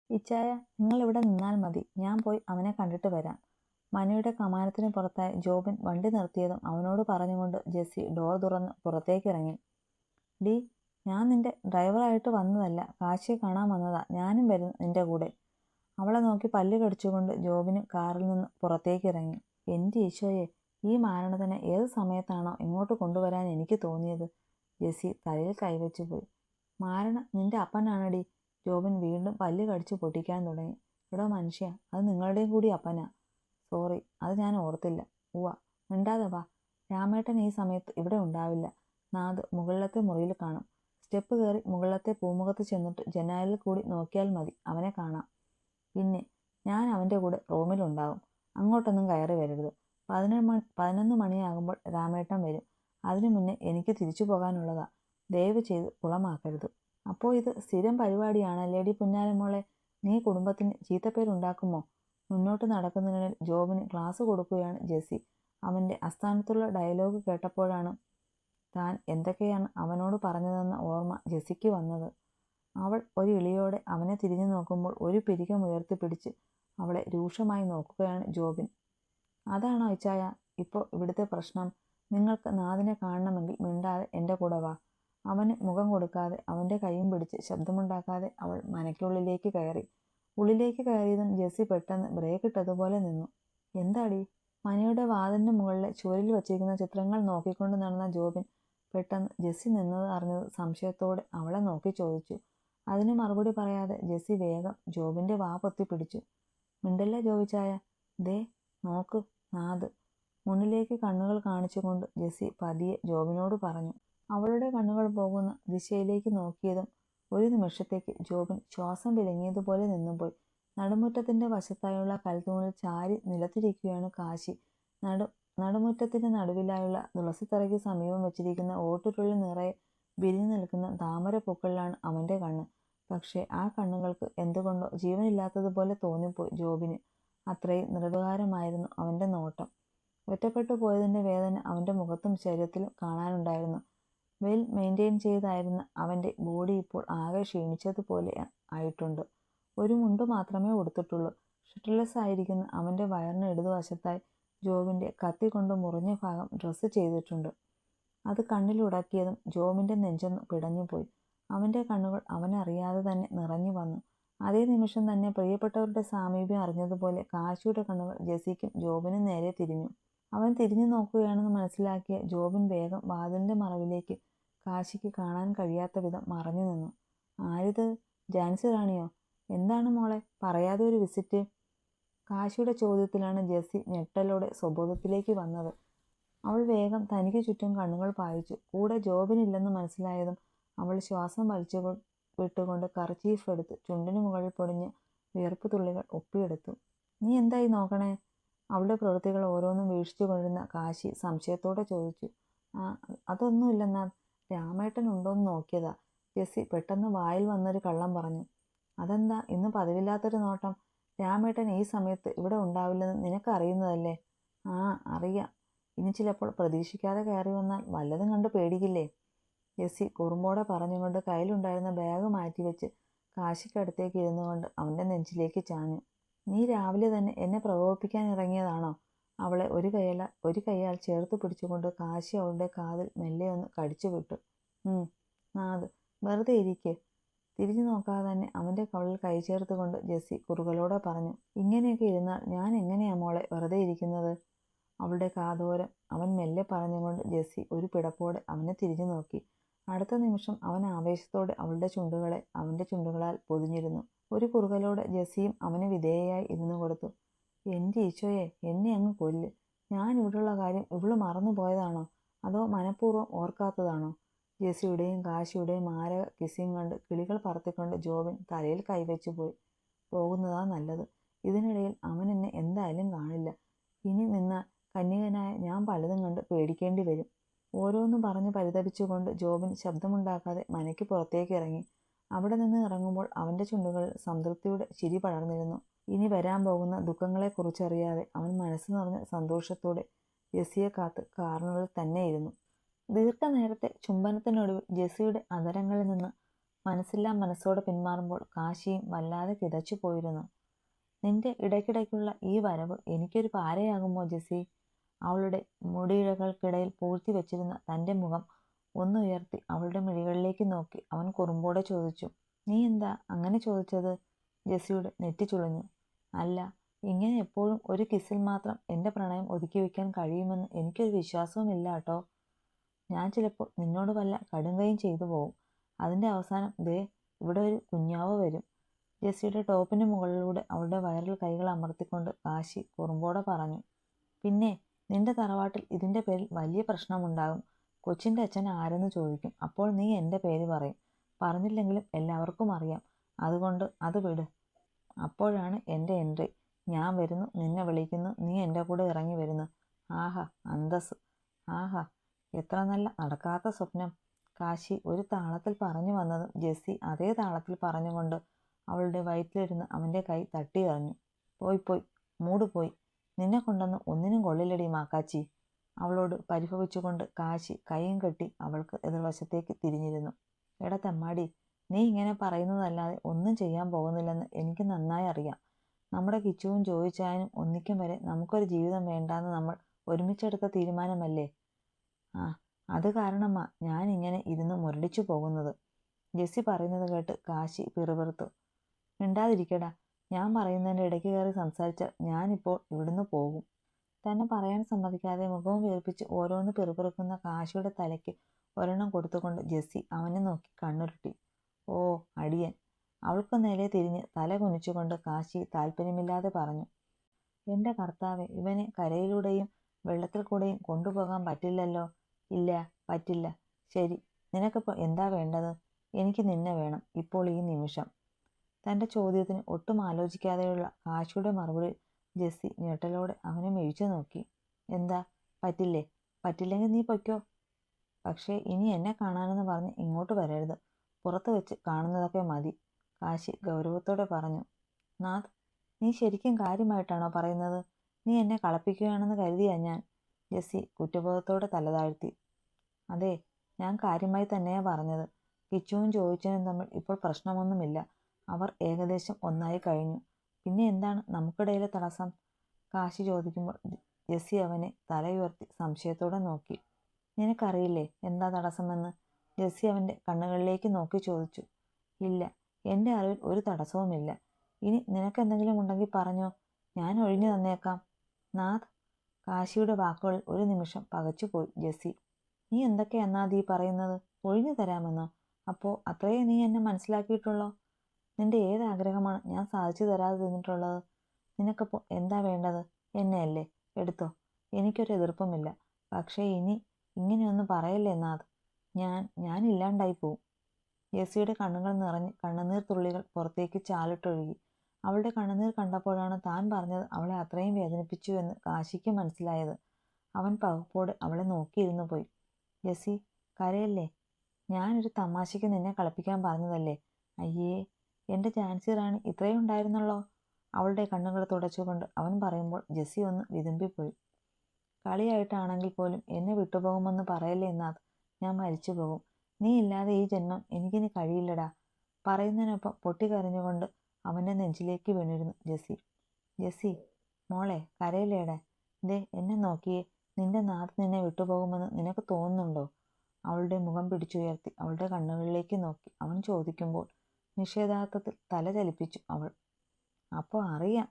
ഇച്ചായ, നിങ്ങൾ ഇവിടെ നിന്നാൽ മതി, ഞാൻ പോയി അവനെ കണ്ടിട്ട് വരാം. മനയുടെ കമാനത്തിന് പുറത്തായി ജോബിൻ വണ്ടി നിർത്തിയതും അവനോട് പറഞ്ഞുകൊണ്ട് ജെസ്സി ഡോർ തുറന്ന് പുറത്തേക്കിറങ്ങി. ഡി, ഞാൻ നിന്റെ ഡ്രൈവറായിട്ട് വന്നതല്ല, കാശിയെ കാണാൻ വന്നതാ, ഞാനും വരും നിന്റെ കൂടെ. അവളെ നോക്കി പല്ല് കടിച്ചുകൊണ്ട് ജോബിന് കാറിൽ നിന്ന് പുറത്തേക്കിറങ്ങി. എൻ്റെ ഈശോയെ, ഈ മാരണത്തിനെ ഏത് സമയത്താണോ ഇങ്ങോട്ട് കൊണ്ടുവരാൻ എനിക്ക് തോന്നിയത്? ജെസ്സി തലയിൽ കൈവച്ചു പോയി. മാരണ നിന്റെ അപ്പനാണടി. ജോബിൻ വീണ്ടും പല്ല് കടിച്ചു പൊട്ടിക്കാൻ തുടങ്ങി. എടോ മനുഷ്യ, അത് നിങ്ങളുടെയും കൂടി അപ്പനാ. സോറി, അത് ഞാൻ ഓർത്തില്ല. ഉവ്വ, മിണ്ടാതെ വാ. രാമേട്ടൻ ഈ സമയത്ത് ഇവിടെ ഉണ്ടാവില്ല. നാദ് മുകളിലത്തെ മുറിയിൽ കാണും. സ്റ്റെപ്പ് കയറി മുകളിലത്തെ പൂമുഖത്ത് ചെന്നിട്ട് ജനാലിൽ കൂടി നോക്കിയാൽ മതി, അവനെ കാണാം. പിന്നെ ഞാൻ അവൻ്റെ കൂടെ റൂമിലുണ്ടാകും. അങ്ങോട്ടൊന്നും കയറി വരരുത്. 11 മണിയാകുമ്പോൾ രാമേട്ടൻ വരും. അതിനു മുന്നേ എനിക്ക് തിരിച്ചു പോകാനുള്ളതാ. ദയവ് ചെയ്ത് കുളമാക്കരുത്. അപ്പോൾ ഇത് സ്ഥിരം പരിപാടിയാണല്ലേടി പുന്നാരമോളെ. നീ കുടുംബത്തിന് ചീത്തപ്പേരുണ്ടാക്കുമോ? മുന്നോട്ട് നടക്കുന്നതിനിടയിൽ ജോബിന് ക്ലാസ് കൊടുക്കുകയാണ് ജെസ്സി. അവൻ്റെ അസ്ഥാനത്തുള്ള ഡയലോഗ് കേട്ടപ്പോഴാണ് താൻ എന്തൊക്കെയാണ് അവനോട് പറഞ്ഞതെന്ന ഓർമ്മ ജെസ്സിക്ക് വന്നത്. അവൾ ഒരു ഇളിയോടെ അവനെ തിരിഞ്ഞു നോക്കുമ്പോൾ ഒരു പിരികം ഉയർത്തിപ്പിടിച്ച് അവളെ രൂക്ഷമായി നോക്കുകയാണ് ജോബിൻ. അതാണോ ഇച്ചായ ഇപ്പോൾ ഇവിടുത്തെ പ്രശ്നം? നിങ്ങൾക്ക് നാദിനെ കാണണമെങ്കിൽ മിണ്ടാതെ എൻ്റെ കൂടെ വാ. അവന് മുഖം കൊടുക്കാതെ അവൻ്റെ കൈയും പിടിച്ച് ശബ്ദമുണ്ടാക്കാതെ അവൾ മനയ്ക്കുള്ളിലേക്ക് കയറി. ഉള്ളിലേക്ക് കയറിയതും ജെസ്സി പെട്ടെന്ന് ബ്രേക്ക് ഇട്ടതുപോലെ നിന്നു. എന്താടി? മനയുടെ വാതിലിന് മുകളിലെ ചുവരിൽ വച്ചിരിക്കുന്ന ചിത്രങ്ങൾ നോക്കിക്കൊണ്ട് നടന്ന ജോബിൻ പെട്ടെന്ന് ജെസ്സി നിന്നത് അറിഞ്ഞത് സംശയത്തോടെ അവളെ നോക്കി ചോദിച്ചു. അതിന് മറുപടി പറയാതെ ജെസ്സി വേഗം ജോബിൻ്റെ വാ പൊത്തി പിടിച്ചു. മിണ്ടല്ലേ ജോബിച്ചായ, ദേ നോക്ക് നാദ്. മുന്നിലേക്ക് കണ്ണുകൾ കാണിച്ചുകൊണ്ട് ജെസ്സി പതിയെ ജോബിനോട് പറഞ്ഞു. അവളുടെ കണ്ണുകൾ പോകുന്ന ദിശയിലേക്ക് നോക്കിയതും ഒരു നിമിഷത്തേക്ക് ജോബിൻ ശ്വാസം വിലങ്ങിയതുപോലെ നിന്നുപോയി. നടുമുറ്റത്തിൻ്റെ വശത്തായുള്ള കൽത്തൂണിൽ ചാരി നിലത്തിരിക്കുകയാണ് കാശി. നടുമുറ്റത്തിൻ്റെ നടുവിലായുള്ള തുളസിത്തറയ്ക്ക് സമീപം വെച്ചിരിക്കുന്ന ഓട്ടുരുളിൽ നിറയെ വിരിഞ്ഞു നിൽക്കുന്ന താമരപ്പൂക്കളിലാണ് അവൻ്റെ കണ്ണ്. പക്ഷേ ആ കണ്ണുകൾക്ക് എന്തുകൊണ്ടോ ജീവനില്ലാത്തതുപോലെ തോന്നിപ്പോയി ജോബിന്. അത്രയും നിർവികാരമായിരുന്നു അവൻ്റെ നോട്ടം. ഒറ്റപ്പെട്ടു പോയതിൻ്റെ വേദന അവൻ്റെ മുഖത്തും ശരീരത്തിലും കാണാനുണ്ടായിരുന്നു. വെൽ മെയിൻറ്റെയിൻ ചെയ്തായിരുന്ന അവൻ്റെ ബോഡി ഇപ്പോൾ ആകെ ക്ഷീണിച്ചതുപോലെ ആയിട്ടുണ്ട്. ഒരു മുണ്ട് മാത്രമേ ഉടുത്തിട്ടുള്ളൂ. ഷർട്ട്ലെസ് ആയിരിക്കുന്ന അവൻ്റെ വയറിന് ഇടതുവശത്തായി ജോബിൻ്റെ കത്തി കൊണ്ട് മുറിഞ്ഞ ഭാഗം ഡ്രസ്സ് ചെയ്തിട്ടുണ്ട്. അത് കണ്ണിലുടക്കിയതും ജോബിൻ്റെ നെഞ്ചൊന്ന് പിടഞ്ഞുപോയി. അവൻ്റെ കണ്ണുകൾ അവനറിയാതെ തന്നെ നിറഞ്ഞു വന്നു. അതേ നിമിഷം തന്നെ പ്രിയപ്പെട്ടവരുടെ സാമീപ്യം അറിഞ്ഞതുപോലെ കാശിയുടെ കണ്ണുകൾ ജെസ്സിക്കും ജോബിനും നേരെ തിരിഞ്ഞു. അവൻ തിരിഞ്ഞു നോക്കുകയാണെന്ന് മനസ്സിലാക്കിയ ജോബിൻ വേഗം വാതിലിൻ്റെ മറവിലേക്ക് കാശിക്ക് കാണാൻ കഴിയാത്ത വിധം മറഞ്ഞു നിന്നു. ആരിത്? ജാൻസി റാണിയോ? എന്താണ് മോളെ പറയാതെ ഒരു വിസിറ്റ്? കാശിയുടെ ചോദ്യത്തിലാണ് ജെസ്സി ഞെട്ടലോടെ സ്വബോധത്തിലേക്ക് വന്നത്. അവൾ വേഗം തനിക്ക് ചുറ്റും കണ്ണുകൾ പായിച്ചു. കൂടെ ജോബിനില്ലെന്ന് മനസ്സിലായതും അവൾ ശ്വാസം വലിച്ചു വിട്ടുകൊണ്ട് കർച്ചീഫ് എടുത്ത് ചുണ്ടിന് മുകളിൽ പൊടിഞ്ഞ് വിയർപ്പ് തുള്ളികൾ ഒപ്പിയെടുത്തു. നീ എന്തായി നോക്കണേ? അവളുടെ പ്രവൃത്തികൾ ഓരോന്നും വീക്ഷിച്ചു കൊണ്ടിരുന്ന കാശി സംശയത്തോടെ ചോദിച്ചു. അതൊന്നുമില്ലെന്നാ, രാമേട്ടൻ ഉണ്ടോയെന്ന് നോക്കിയതാ. ജെസ്സി പെട്ടെന്ന് വായിൽ വന്നൊരു കള്ളം പറഞ്ഞു. അതെന്താ ഇന്ന് പതിവില്ലാത്തൊരു നോട്ടം? രാമേട്ടൻ ഈ സമയത്ത് ഇവിടെ ഉണ്ടാവില്ലെന്ന് നിനക്കറിയുന്നതല്ലേ? ആ, അറിയാം. ഇനി ചിലപ്പോൾ പ്രതീക്ഷിക്കാതെ കയറി വന്നാൽ വല്ലതും കണ്ട് പേടിക്കില്ലേ? ജെസ്സി കുറുമ്പോടെ പറഞ്ഞുകൊണ്ട് കയ്യിലുണ്ടായിരുന്ന ബാഗ് മാറ്റിവെച്ച് കാശിക്കടുത്തേക്ക് ഇരുന്നു കൊണ്ട് അവൻ്റെ നെഞ്ചിലേക്ക് ചാഞ്ഞു. നീ രാവിലെ തന്നെ എന്നെ പ്രകോപിപ്പിക്കാൻ ഇറങ്ങിയതാണോ? അവളെ ഒരു കൈയാൽ ചേർത്ത് പിടിച്ചുകൊണ്ട് കാശി അവളുടെ കാതിൽ മെല്ലെ ഒന്ന് കടിച്ചു വിട്ടു. നാദ്, വെറുതെ ഇരിക്ക്. തിരിഞ്ഞു നോക്കാതെ തന്നെ അവൻ്റെ കവളിൽ കൈ ചേർത്തുകൊണ്ട് ജെസ്സി കുറുകലോടെ പറഞ്ഞു. ഇങ്ങനെയൊക്കെ ഇരുന്നാൽ ഞാൻ എങ്ങനെയാ മോളെ വെറുതെ ഇരിക്കുന്നത്? അവളുടെ കാതോരം അവൻ മെല്ലെ പറഞ്ഞുകൊണ്ട് ജെസ്സി ഒരു പിടപ്പോടെ അവനെ തിരിഞ്ഞു നോക്കി. അടുത്ത നിമിഷം അവൻ ആവേശത്തോടെ അവളുടെ ചുണ്ടുകളെ അവൻ്റെ ചുണ്ടുകളാൽ പൊതിഞ്ഞിരുന്നു. ഒരു കുറുകലോടെ ജെസ്സിയും അവന് വിധേയയായി ഇരുന്നു കൊടുത്തു. എൻ്റെ ഈശോയെ, എന്നെ അങ്ങ് കൊല്ല്. ഞാൻ ഇവിടെയുള്ള കാര്യം ഇവള് മറന്നു പോയതാണോ? അതോ മനഃപൂർവ്വം ഓർക്കാത്തതാണോ? ജെസ്സിയുടെയും കാശിയുടെയും മാരക കിസിങ് കണ്ട് കിളികൾ പറത്തിക്കൊണ്ട് ജോബിൻ തലയിൽ കൈവച്ചു പോയി. പോകുന്നതാ നല്ലത്. ഇതിനിടയിൽ അവൻ എന്നെ എന്തായാലും കാണില്ല. ഇനി നിന്നാൽ കന്യകനായ ഞാൻ പലതും കണ്ട് പേടിക്കേണ്ടി വരും. ഓരോന്നും പറഞ്ഞ് പരിതപിച്ചുകൊണ്ട് ജോബിൻ ശബ്ദമുണ്ടാക്കാതെ മനയ്ക്ക് പുറത്തേക്ക് ഇറങ്ങി. അവിടെ നിന്ന് ഇറങ്ങുമ്പോൾ അവൻ്റെ ചുണ്ടുകളിൽ സംതൃപ്തിയുടെ ചിരി പടർന്നിരുന്നു. ഇനി വരാൻ പോകുന്ന ദുഃഖങ്ങളെക്കുറിച്ചറിയാതെ അവൻ മനസ്സ് നിറഞ്ഞ സന്തോഷത്തോടെ ജെസ്സിയെ കാത്ത് കാറിനുള്ളിൽ തന്നെ ഇരുന്നു. ദീർഘനേരത്തെ ചുംബനത്തിനൊടുവിൽ ജെസ്സിയുടെ അധരങ്ങളിൽ നിന്ന് മനസ്സില്ലാ മനസ്സോടെ പിന്മാറുമ്പോൾ കാശിയും വല്ലാതെ കിതച്ചു പോയിരുന്നു. നിന്റെ ഇടയ്ക്കിടയ്ക്കുള്ള ഈ വരവ് എനിക്കൊരു പാരയാകുമോ ജെസ്സി? അവളുടെ മുടിയിഴകൾക്കിടയിൽ പൂഴ്ത്തി വെച്ചിരുന്ന തൻ്റെ മുഖം ഒന്നുയർത്തി അവളുടെ മിഴികളിലേക്ക് നോക്കി അവൻ കുറുമ്പോടെ ചോദിച്ചു. നീ എന്താ അങ്ങനെ ചോദിച്ചത്? ജെസ്സിയുടെ നെറ്റി ചുളിഞ്ഞു. അല്ല, ഇങ്ങനെ എപ്പോഴും ഒരു കിസിൽ മാത്രം എൻ്റെ പ്രണയം ഒതുക്കി വയ്ക്കാൻ കഴിയുമെന്ന് എനിക്കൊരു വിശ്വാസവുമില്ല കേട്ടോ. ഞാൻ ചിലപ്പോൾ നിന്നോട് വല്ല കടുങ്കയും ചെയ്തു പോവും. അതിൻ്റെ അവസാനം ദേ ഇവിടെ ഒരു കുഞ്ഞാവ് വരും. ജെസ്സിയുടെ ടോപ്പിന് മുകളിലൂടെ അവളുടെ വയറിൽ കൈകൾ അമർത്തിക്കൊണ്ട് കാശി കുറുമ്പോടെ പറഞ്ഞു. പിന്നെ നിന്റെ തറവാട്ടിൽ ഇതിൻ്റെ പേരിൽ വലിയ പ്രശ്നമുണ്ടാകും. കൊച്ചിൻ്റെ അച്ഛൻ ആരെന്ന് ചോദിക്കും. അപ്പോൾ നീ എൻ്റെ പേര് പറയും. പറഞ്ഞില്ലെങ്കിലും എല്ലാവർക്കും അറിയാം. അതുകൊണ്ട് അത് വിട്. അപ്പോഴാണ് എൻ്റെ എൻട്രി. ഞാൻ വരുന്നു, നിന്നെ വിളിക്കുന്നു, നീ എൻ്റെ കൂടെ ഇറങ്ങി വരുന്നു. ആഹാ അന്തസ്! ആഹാ എത്ര നല്ല നടക്കാത്ത സ്വപ്നം! കാശി ഒരു താളത്തിൽ പറഞ്ഞു വന്നതും ജെസ്സി അതേ താളത്തിൽ പറഞ്ഞുകൊണ്ട് അവളുടെ വയറ്റിലിരുന്ന് അവൻ്റെ കൈ തട്ടി എറിഞ്ഞു. പോയി പോയി, മൂട് പോയി. നിന്നെ കൊണ്ടൊന്നും ഒന്നിനും കൊള്ളില്ലടി മാക്കാച്ചി. അവളോട് പരിഭവിച്ചുകൊണ്ട് കാശി കൈയും കെട്ടി അവൾക്ക് എതിർവശത്തേക്ക് തിരിഞ്ഞിരുന്നു. എടാ തെമ്മാടി, നീ ഇങ്ങനെ പറയുന്നതല്ലാതെ ഒന്നും ചെയ്യാൻ പോകുന്നില്ലെന്ന് എനിക്ക് നന്നായി അറിയാം. നമ്മുടെ കിച്ചുവും ജോയിച്ചായനും ഒന്നിക്കും വരെ നമുക്കൊരു ജീവിതം വേണ്ടാന്ന് നമ്മൾ ഒരുമിച്ചെടുത്ത തീരുമാനമല്ലേ? ആ, അത് കാരണമാ ഞാൻ ഇങ്ങനെ ഇരുന്ന് മുരടിച്ചു പോകുന്നത്. ജെസ്സി പറയുന്നത് കേട്ട് കാശി പിറുപിറുത്തു. മിണ്ടാതിരിക്കടാ, ഞാൻ പറയുന്നതിൻ്റെ ഇടയ്ക്ക് കയറി സംസാരിച്ചാൽ ഞാനിപ്പോൾ ഇവിടുന്ന് പോകും. തന്നെ പറയാൻ സമ്മതിക്കാതെ മുഖവും വീർപ്പിച്ച് ഓരോന്ന് പിറുപിറുക്കുന്ന കാശിയുടെ തലയ്ക്ക് ഒരെണ്ണം കൊടുത്തുകൊണ്ട് ജെസ്സി അവനെ നോക്കി കണ്ണുരുട്ടി. ഓ അടിയൻ! അവൾക്ക് നേരെ തിരിഞ്ഞ് തല കുനിച്ചുകൊണ്ട് കാശി താല്പര്യമില്ലാതെ പറഞ്ഞു. എൻ്റെ കർത്താവെ, ഇവനെ കരയിലൂടെയും വെള്ളത്തിൽ കൂടെയും കൊണ്ടുപോകാൻ പറ്റില്ലല്ലോ. ഇല്ല, പറ്റില്ല. ശരി, നിനക്കിപ്പോൾ എന്താ വേണ്ടത്? എനിക്ക് നിന്നെ വേണം, ഇപ്പോൾ ഈ നിമിഷം. തൻ്റെ ചോദ്യത്തിന് ഒട്ടും ആലോചിക്കാതെയുള്ള കാശിയുടെ മറുപടി ജെസ്സി ഞെട്ടലോടെ അവനെ മിഴിച്ചു നോക്കി. എന്താ, പറ്റില്ലേ? പറ്റില്ലെങ്കിൽ നീ പൊയ്ക്കോ. പക്ഷേ ഇനി എന്നെ കാണാനെന്ന് പറഞ്ഞ് ഇങ്ങോട്ട് വരരുത്. പുറത്ത് വെച്ച് കാണുന്നതൊക്കെ മതി, കാശി ഗൗരവത്തോടെ പറഞ്ഞു. നാഥ്, നീ ശരിക്കും കാര്യമായിട്ടാണോ പറയുന്നത്? നീ എന്നെ കളപ്പിക്കുകയാണെന്ന് കരുതിയാ ഞാൻ? ജെസ്സി കുറ്റബോധത്തോടെ തല താഴ്ത്തി. അതെ, ഞാൻ കാര്യമായി തന്നെയാ പറഞ്ഞത്. കിച്ചുവും ജോയിച്ചനും തമ്മിൽ ഇപ്പോൾ പ്രശ്നമൊന്നുമില്ല. അവർ ഏകദേശം ഒന്നായി കഴിഞ്ഞു. പിന്നെ എന്താണ് നമുക്കിടയിലെ തടസ്സം? കാശി ചോദിക്കുമ്പോൾ ജെസ്സി അവനെ തലയുയർത്തി സംശയത്തോടെ നോക്കി. നിനക്കറിയില്ലേ എന്താ തടസ്സമെന്ന്? ജെസ്സി അവൻ്റെ കണ്ണുകളിലേക്ക് നോക്കി ചോദിച്ചു. ഇല്ല, എൻ്റെ അറിവിൽ ഒരു തടസ്സവുമില്ല. ഇനി നിനക്കെന്തെങ്കിലും ഉണ്ടെങ്കിൽ പറഞ്ഞോ, ഞാൻ ഒഴിഞ്ഞു തന്നേക്കാം. നാഥ്, കാശിയുടെ വാക്കുകളിൽ ഒരു നിമിഷം പകച്ചുപോയി ജെസ്സി. നീ എന്തൊക്കെയാ പറയുന്നത്? ഒഴിഞ്ഞു തരാമെന്നോ? അപ്പോൾ അത്രയേ നീ എന്നെ മനസ്സിലാക്കിയിട്ടുള്ളോ? നിന്റെ ഏത് ആഗ്രഹമാണ് ഞാൻ സാധിച്ചു തരാതെ നിന്നിട്ടുള്ളത്? നിനക്കിപ്പോൾ എന്താ വേണ്ടത്? എന്നെയല്ലേ? എടുത്തോ, എനിക്കൊരു എതിർപ്പുമില്ല. പക്ഷേ ഇനി ഇങ്ങനെയൊന്നും പറയല്ലേ നാഥ്. ഞാൻ ഇല്ലാണ്ടായി പോവും. ജെസ്സിയുടെ കണ്ണുകൾ നിറഞ്ഞ് കണ്ണുനീർ തുള്ളികൾ പുറത്തേക്ക് ചാലിട്ടൊഴുകി. അവളുടെ കണ്ണുനീർ കണ്ടപ്പോഴാണ് താൻ പറഞ്ഞത് അവളെ അത്രയും വേദനിപ്പിച്ചു എന്ന് കാശിക്ക് മനസ്സിലായത്. അവൻ പകപ്പോടെ അവളെ നോക്കിയിരുന്നു പോയി. ജെസ്സി, കരയല്ലേ. ഞാനൊരു തമാശയ്ക്ക് നിന്നെ കളിപ്പിക്കാൻ പറഞ്ഞതല്ലേ. അയ്യേ, എൻ്റെ ജാൻസി റാണി ഇത്രയും ഉണ്ടായിരുന്നല്ലോ. അവളുടെ കണ്ണുകൾ തുടച്ചുകൊണ്ട് അവൻ പറയുമ്പോൾ ജെസ്സി ഒന്ന് വിതുമ്പിപ്പോയി. കളിയായിട്ടാണെങ്കിൽ പോലും എന്നെ വിട്ടുപോകുമെന്ന് പറയല്ലേ നാഥ്. ഞാൻ മരിച്ചു പോകും. നീ ഇല്ലാതെ ഈ ജന്മം എനിക്കിനി കഴിയില്ലടാ. പറയുന്നതിനൊപ്പം പൊട്ടിക്കരഞ്ഞുകൊണ്ട് അവൻ്റെ നെഞ്ചിലേക്ക് വീണിരുന്നു ജെസ്സി. ജെസ്സി മോളെ, കരയില്ലേടെ. ദേ എന്നെ നോക്കിയേ. നിന്റെ നാഥ് നിന്നെ വിട്ടുപോകുമെന്ന് നിനക്ക് തോന്നുന്നുണ്ടോ? അവളുടെ മുഖം പിടിച്ചുയർത്തി അവളുടെ കണ്ണുകളിലേക്ക് നോക്കി അവൻ ചോദിക്കുമ്പോൾ നിഷേധാർത്ഥത്തിൽ തല ചലിപ്പിച്ചു അവൾ. അപ്പോൾ അറിയാം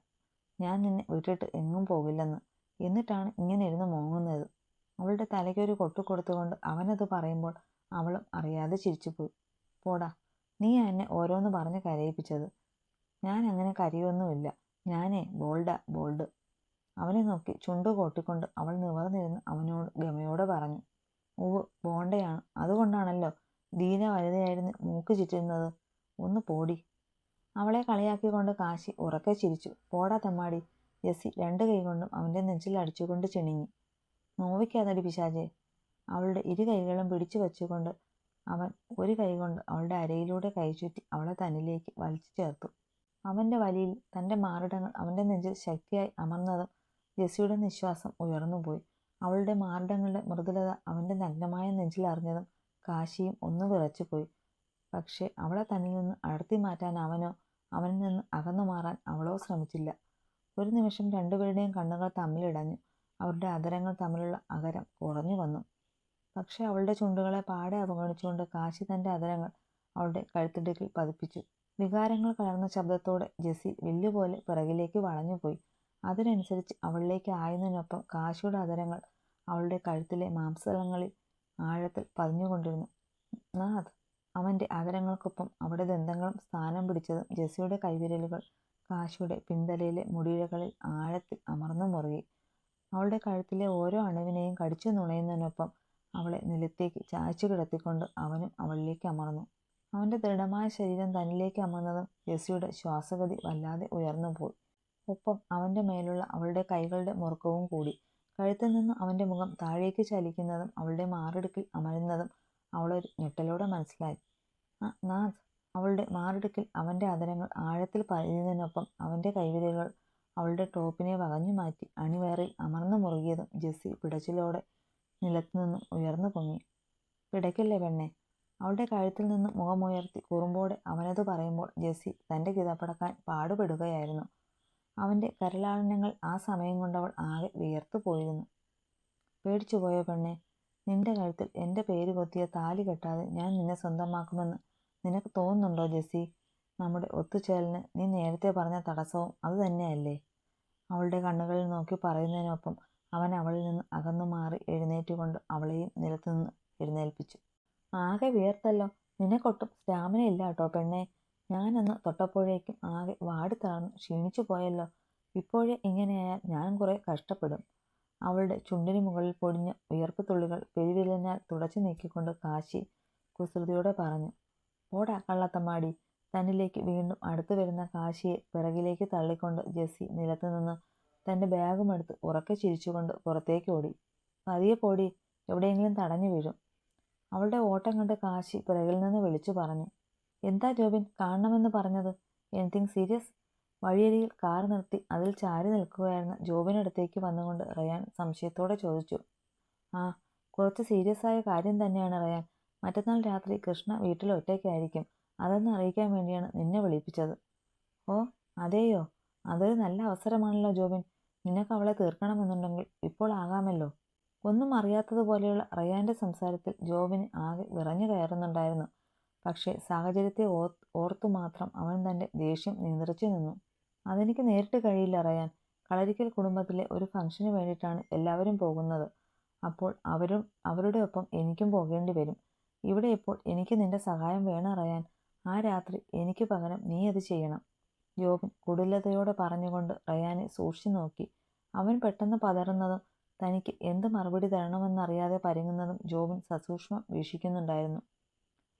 ഞാൻ നിന്നെ വിട്ടിട്ട് എങ്ങും പോകില്ലെന്ന്. എന്നിട്ടാണ് ഇങ്ങനെ ഇരുന്ന് മോങ്ങുന്നത്. അവളുടെ തലയ്ക്കൊരു കൊട്ടു കൊടുത്തുകൊണ്ട് അവനത് പറയുമ്പോൾ അവളും അറിയാതെ ചിരിച്ചുപോയി. പോടാ, നീ എന്നെ ഓരോന്ന് പറഞ്ഞ് കരയിപ്പിച്ചത്. ഞാൻ അങ്ങനെ കരയൊന്നുമില്ല. ഞാനേ ബോൾഡ്. അവനെ നോക്കി ചുണ്ടു കോട്ടിക്കൊണ്ട് അവൾ നിവർന്നിരുന്ന് അവനോട് ഗമയോടെ പറഞ്ഞു. ഉവ്, ബോണ്ടയാണ്. അതുകൊണ്ടാണല്ലോ ദീന വനിതയായിരുന്നു മൂക്ക് ചുറ്റുന്നത്. ഒന്ന് പോടി. അവളെ കളിയാക്കിക്കൊണ്ട് കാശി ഉറക്കെ ചിരിച്ചു. പോടാ തെമ്മാടി. ജെസ്സി രണ്ട് കൈകൊണ്ടും അവൻ്റെ നെഞ്ചിൽ അടിച്ചുകൊണ്ട് ചിണുങ്ങി. നോവിക്കാതടി പിശാചേ. അവളുടെ ഇരു കൈകളും പിടിച്ചു വച്ചുകൊണ്ട് അവൻ ഒരു കൈകൊണ്ട് അവളുടെ അരയിലൂടെ കൈചുറ്റി അവളെ തന്നിലേക്ക് വലിച്ചു ചേർത്തു. അവൻ്റെ വലിയിൽ തൻ്റെ മാറിടങ്ങൾ അവൻ്റെ നെഞ്ചിൽ ശക്തിയായി അമർന്നതും ജെസ്സിയുടെ നിശ്വാസം ഉയർന്നുപോയി. അവളുടെ മാറിടങ്ങളുടെ മൃദുലത അവൻ്റെ നഗ്നമായ നെഞ്ചിൽ അറിഞ്ഞതും കാശിയും ഒന്ന് വിറച്ചുപോയി. പക്ഷേ അവളെ തന്നിൽ നിന്ന് അടർത്തി മാറ്റാൻ അവനോ അവനിൽ നിന്ന് അകന്നു മാറാൻ അവളോ ശ്രമിച്ചില്ല. ഒരു നിമിഷം രണ്ടുപേരുടെയും കണ്ണുകൾ തമ്മിലിടഞ്ഞു. അവരുടെ അധരങ്ങൾ തമ്മിലുള്ള അകലം കുറഞ്ഞു വന്നു. പക്ഷെ അവളുടെ ചുണ്ടുകളെ പാടെ അവഗണിച്ചുകൊണ്ട് കാശി തന്റെ അധരങ്ങൾ അവളുടെ കഴുത്തിടുക്കിൽ പതിപ്പിച്ചു. വികാരങ്ങൾ കലർന്ന ശബ്ദത്തോടെ ജെസ്സി വില്ലുപോലെ പിറകിലേക്ക് വളഞ്ഞുപോയി. അതിനനുസരിച്ച് അവളിലേക്ക് ആയുന്നതിനൊപ്പം കാശിയുടെ അധരങ്ങൾ അവളുടെ കഴുത്തിലെ മാംസളങ്ങളിൽ ആഴത്തിൽ പതിഞ്ഞുകൊണ്ടിരുന്നു. നാഥ്! അവന്റെ അധരങ്ങൾക്കൊപ്പം അവിടെ ദന്തങ്ങളും സ്ഥാനം പിടിച്ചതും ജെസ്സിയുടെ കൈവിരലുകൾ കാശിയുടെ പിന്തലയിലെ മുടിയിഴകളിൽ ആഴത്തിൽ അമർന്നു മുറുകി. അവളുടെ കഴുത്തിലെ ഓരോ അണുവിനെയും കടിച്ചു നുണയുന്നതിനൊപ്പം അവളെ നിലത്തേക്ക് ചായ്ച്ചു കിടത്തിക്കൊണ്ട് അവനും അവളിലേക്ക് അമർന്നു. അവന്റെ ദൃഢമായ ശരീരം തന്നിലേക്ക് അമർന്നതും ജെസ്സിയുടെ ശ്വാസഗതി വല്ലാതെ ഉയർന്നുപോയി. ഒപ്പം അവന്റെ മേലുള്ള അവളുടെ കൈകളുടെ മുറുക്കവും കൂടി. കഴുത്തിൽ നിന്ന് അവന്റെ മുഖം താഴേക്ക് ചലിക്കുന്നതും അവളുടെ മാറിടുക്കിൽ അമരുന്നതും അവളൊരു ഞെട്ടലോടെ മനസ്സിലായി. നാഥ്! അവളുടെ മാറിടുക്കിൽ അവന്റെ അധരങ്ങൾ ആഴത്തിൽ പതിയുന്നതിനൊപ്പം അവന്റെ കൈവിരലുകൾ അവളുടെ ടോപ്പിനെ വകഞ്ഞു മാറ്റി അണിവയറിൽ അമർന്നു മുറുകിയതും ജെസ്സി പിടച്ചിലോടെ നിലത്തുനിന്നും ഉയർന്നു പൊങ്ങി. പിടയ്ക്കല്ലേ പെണ്ണെ! അവളുടെ കഴുത്തിൽ നിന്ന് മുഖമുയർത്തി കുറുമ്പോടെ അവനത് പറയുമ്പോൾ ജെസ്സി തന്റെ കിതപ്പടക്കാൻ പാടുപെടുകയായിരുന്നു. അവന്റെ കരലാളനങ്ങൾ ആ സമയം കൊണ്ടവൾ ആകെ വിയർത്തു പോയിരുന്നു. പേടിച്ചുപോയോ പെണ്ണെ? നിന്റെ കഴുത്തിൽ എന്റെ പേര് കൊത്തിയ താലി കെട്ടാതെ ഞാൻ നിന്നെ സ്വന്തമാക്കുമെന്ന് നിനക്ക് തോന്നുന്നുണ്ടോ ജെസ്സി? നമ്മുടെ ഒത്തുചേരലിന് നീ നേരത്തെ പറഞ്ഞ തടസ്സവും അത് തന്നെയല്ലേ? അവളുടെ കണ്ണുകളിൽ നോക്കി പറയുന്നതിനൊപ്പം അവൻ അവളിൽ നിന്ന് അകന്നു മാറി എഴുന്നേറ്റുകൊണ്ട് അവളെയും നിലത്തുനിന്ന് എഴുന്നേൽപ്പിച്ചു. ആകെ വിയർത്തല്ലോ. നിനക്കൊട്ടും സ്റ്റാമിന ഇല്ല കേട്ടോ പെണ്ണെ. ഞാനന്ന് തൊട്ടപ്പോഴേക്കും ആകെ വാടിത്തളർന്ന് ക്ഷീണിച്ചു പോയല്ലോ. ഇപ്പോഴേ ഇങ്ങനെയായാൽ ഞാൻ കുറെ കഷ്ടപ്പെടും. അവളുടെ ചുണ്ടിനു മുകളിൽ പൊടിഞ്ഞ വിയർപ്പ് തുള്ളികൾ പെരുവിരലിനാൽ തുടച്ചു നീക്കിക്കൊണ്ട് കാശി കുസൃതിയോടെ പറഞ്ഞു. ഓടാ കള്ളത്തമ്മാടി! തന്നിലേക്ക് വീണ്ടും അടുത്തു വരുന്ന കാശിയെ പിറകിലേക്ക് തള്ളിക്കൊണ്ട് ജെസ്സി നിലത്തു നിന്ന് തന്റെ ബാഗുമെടുത്ത് ഉറക്കെ ചിരിച്ചുകൊണ്ട് പുറത്തേക്ക് ഓടി. പതിയെ പോടി, എവിടെയെങ്കിലും തടഞ്ഞു വീഴും. അവളുടെ ഓട്ടം കണ്ട് കാശി പിറകിൽ നിന്ന് വിളിച്ചു പറഞ്ഞു. എന്താ ജോബിൻ കാണണമെന്ന് പറഞ്ഞത്? Anything serious? വഴിയരികിൽ കാർ നിർത്തി അതിൽ ചാരി നിൽക്കുകയായിരുന്ന ജോബിനടുത്തേക്ക് വന്നുകൊണ്ട് റയാൻ സംശയത്തോടെ ചോദിച്ചു. കുറച്ച് സീരിയസ് ആയ കാര്യം തന്നെയാണ് റയാൻ. മറ്റന്നാൾ രാത്രി കൃഷ്ണ വീട്ടിൽ ഒറ്റയ്ക്കായിരിക്കും. അതെന്ന് അറിയിക്കാൻ വേണ്ടിയാണ് നിന്നെ വിളിപ്പിച്ചത്. ഓ അതെയോ? അതൊരു നല്ല അവസരമാണല്ലോ ജോബിൻ. നിനക്ക് അവളെ തീർക്കണമെന്നുണ്ടെങ്കിൽ ഇപ്പോൾ ആകാമല്ലോ. ഒന്നും അറിയാത്തതുപോലെയുള്ള റയാന്റെ സംസാരത്തിൽ ജോബിന് ആകെ വിറഞ്ഞു കയറുന്നുണ്ടായിരുന്നു. പക്ഷേ സാഹചര്യത്തെ ഓർത്തു മാത്രം അവൻ തന്റെ ദേഷ്യം നിയന്ത്രിച്ചു നിന്നു. അതെനിക്ക് നേരിട്ട് കഴിയില്ല റയാൻ. കളരിക്കൽ കുടുംബത്തിലെ ഒരു ഫംഗ്ഷന് വേണ്ടിയിട്ടാണ് എല്ലാവരും പോകുന്നത്. അപ്പോൾ അവരുടെ ഒപ്പം എനിക്കും പോകേണ്ടി വരും. ഇവിടെ ഇപ്പോൾ എനിക്ക് നിന്റെ സഹായം വേണം റയാൻ. ആ രാത്രി എനിക്ക് പകരം നീ അത് ചെയ്യണം. ജോബിൻ കുടിലതയോടെ പറഞ്ഞുകൊണ്ട് റയാനെ സൂക്ഷിച്ചു നോക്കി. അവൻ പെട്ടെന്ന് പതറുന്നതും തനിക്ക് എന്ത് മറുപടി തരണമെന്നറിയാതെ പരുങ്ങുന്നതും ജോബിൻ സസൂക്ഷ്മം വീക്ഷിക്കുന്നുണ്ടായിരുന്നു.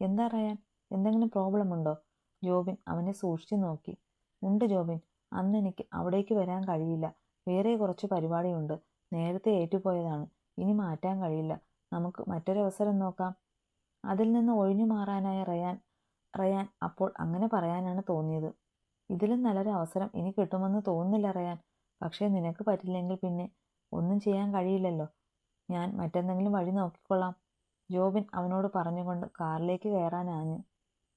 എന്താ റയാൻ, എന്തെങ്കിലും പ്രോബ്ലം ഉണ്ടോ? ജോബിൻ അവനെ സൂക്ഷിച്ചു നോക്കി. ഉണ്ട് ജോബിൻ, അന്ന് എനിക്ക് അവിടേക്ക് വരാൻ കഴിയില്ല. വേറെ കുറച്ച് പരിപാടിയുണ്ട്. നേരത്തെ ഏറ്റുപോയതാണ്. ഇനി മാറ്റാൻ കഴിയില്ല. നമുക്ക് മറ്റൊരവസരം നോക്കാം. അതിൽ നിന്ന് ഒഴിഞ്ഞു മാറാനായ റയാൻ അപ്പോൾ അങ്ങനെ പറയാനാണ് തോന്നിയത്. ഇതിലും നല്ലൊരു അവസരം ഇനി കിട്ടുമെന്ന് തോന്നുന്നില്ല റയാൻ. പക്ഷേ നിനക്ക് പറ്റില്ലെങ്കിൽ പിന്നെ ഒന്നും ചെയ്യാൻ കഴിയില്ലല്ലോ. ഞാൻ മറ്റെന്തെങ്കിലും വഴി നോക്കിക്കൊള്ളാം. ജോബിൻ അവനോട് പറഞ്ഞുകൊണ്ട് കാറിലേക്ക് കയറാനാഞ്ഞു.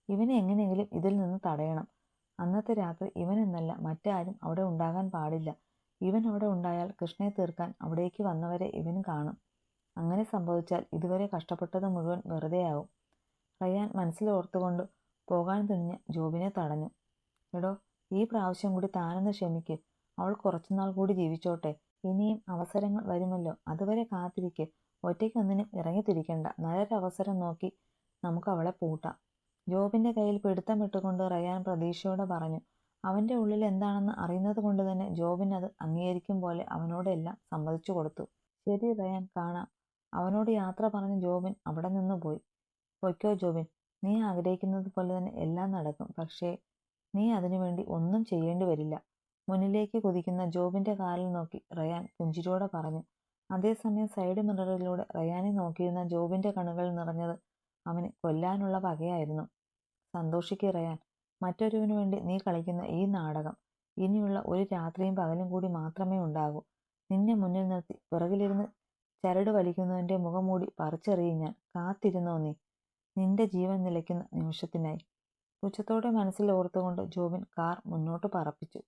ഇവനെ എങ്ങനെയെങ്കിലും ഇതിൽ നിന്ന് തടയണം. അന്നത്തെ രാത്രി ഇവനെന്നല്ല മറ്റാരും അവിടെ ഉണ്ടാകാൻ പാടില്ല. ഇവൻ അവിടെ ഉണ്ടായാൽ കൃഷ്ണയെ തീർക്കാൻ അവിടേക്ക് വന്നവരെ ഇവൻ കാണും. അങ്ങനെ സംഭവിച്ചാൽ ഇതുവരെ കഷ്ടപ്പെട്ടത് മുഴുവൻ വെറുതെയാവും. റയാൻ മനസ്സിലോർത്തുകൊണ്ട് പോകാൻ തുനിഞ്ഞ ജോബിനെ തടഞ്ഞു. എടോ, ഈ പ്രാവശ്യം കൂടി താനൊന്ന് ക്ഷമിക്ക്. അവൾ കുറച്ചുനാൾ കൂടി ജീവിച്ചോട്ടെ. ഇനിയും അവസരങ്ങൾ വരുമല്ലോ. അതുവരെ കാത്തിരിക്ക്. ഒറ്റയ്ക്കൊന്നിനും ഇറങ്ങിത്തിരിക്കണ്ട. നല്ലൊരവസരം നോക്കി നമുക്ക് അവളെ പൂട്ടാം. ജോബിന്റെ കയ്യിൽ പിടുത്തമിട്ടുകൊണ്ട് റയാൻ പ്രതീക്ഷയോടെ പറഞ്ഞു. അവന്റെ ഉള്ളിൽ എന്താണെന്ന് അറിയുന്നത് കൊണ്ട് തന്നെ ജോബിൻ അത് അംഗീകരിക്കും പോലെ അവനോടെല്ലാം സമ്മതിച്ചു കൊടുത്തു. ശരി റയാൻ, കാണാം. അവനോട് യാത്ര പറഞ്ഞ് ജോബിൻ അവിടെ നിന്ന് പോയി. പൊയ്ക്കോ ജോബിൻ, നീ ആഗ്രഹിക്കുന്നത് പോലെ തന്നെ എല്ലാം നടക്കും. പക്ഷേ നീ അതിനുവേണ്ടി ഒന്നും ചെയ്യേണ്ടി വരില്ല. മുന്നിലേക്ക് കുതിക്കുന്ന ജോബിന്റെ കാലിൽ നോക്കി റയാൻ പുഞ്ചിരിയോടെ പറഞ്ഞു. അതേസമയം സൈഡ് മിററിലൂടെ റയാനെ നോക്കിയിരുന്ന ജോബിന്റെ കണ്ണുകൾ നിറഞ്ഞത് അവനെ കൊല്ലാനുള്ള പകയായിരുന്നു. സന്തോഷിക്ക് റയാൻ. മറ്റൊരുവനു വേണ്ടി നീ കളിക്കുന്ന ഈ നാടകം ഇനിയുള്ള ഒരു രാത്രിയും പകലും കൂടി മാത്രമേ ഉണ്ടാകൂ. നിന്നെ മുന്നിൽ നിർത്തി പിറകിലിരുന്ന് ചരട് വലിക്കുന്നവന്റെ മുഖംമൂടി പറിച്ചെറിയും ഞാൻ. കാത്തിരുന്നോ നീ. നിന്റെ ജീവൻ നിലയ്ക്കുന്ന നിമിഷത്തിനായി. പുച്ഛത്തോടെ മനസ്സിൽ ഓർത്തുകൊണ്ട് ജോബിൻ കാർ മുന്നോട്ട് പറപ്പിച്ചു.